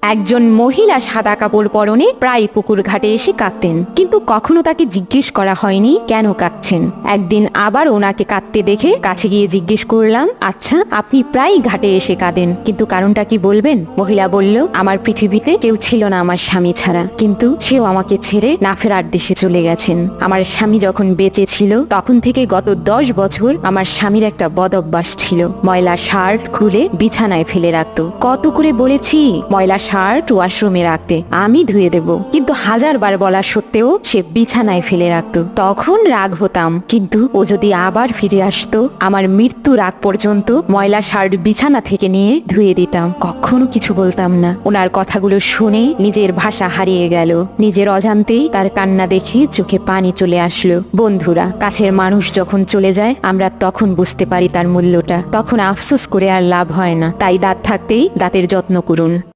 একজন মহিলা সাদা কাপড় পরনে প্রায় পুকুর ঘাটে এসে কাঁদতেন, কিন্তু কখনো তাকে জিজ্ঞেস করা হয়নি কেন কাঁদছেন। একদিন আবার ওনাকে কাঁদতে দেখে কাছে গিয়ে জিজ্ঞেস করলাম, আচ্ছা আপনি প্রায় ঘাটে এসে কাঁদেন, কিন্তু কারণটা কি বলবেন? মহিলা বলল, আমার পৃথিবীতে কেউ ছিল না আমার স্বামী ছাড়া, কিন্তু সেও আমাকে ছেড়ে না ফেরার দেশে চলে গেছেন। আমার স্বামী যখন বেঁচে ছিল তখন থেকে গত 10 বছর আমার স্বামীর একটা বদ অভ্যাস ছিল, ময়লা শার্ট খুলে বিছানায় ফেলে রাখতো। কত করে বলেছি ময়লা শার্ট ওয়াশরুমে রাখতে, আমি ধুয়ে দেব, কিন্তু হাজারবার বলা সত্ত্বেও সে বিছানায় ফেলে রাখতো। তখন রাগ হতাম, কিন্তু ও যদি আবার ফিরে আসতো আমার মৃত্যুর আগ পর্যন্ত ময়লা শার্ট বিছানা থেকে নিয়ে ধুয়ে দিতাম, কখনো কিছু বলতাম না। ওনার কথাগুলো শুনে নিজের ভাষা হারিয়ে গেল। নিজের অজান্তেই তার কান্না দেখে চোখে পানি চলে আসলো। বন্ধুরা, কাছের মানুষ যখন চলে যায় আমরা তখন বুঝতে পারি তার মূল্যটা, তখন আফসোস করে আর লাভ হয় না। তাই দাঁত থাকতেই দাঁতের যত্ন করুন।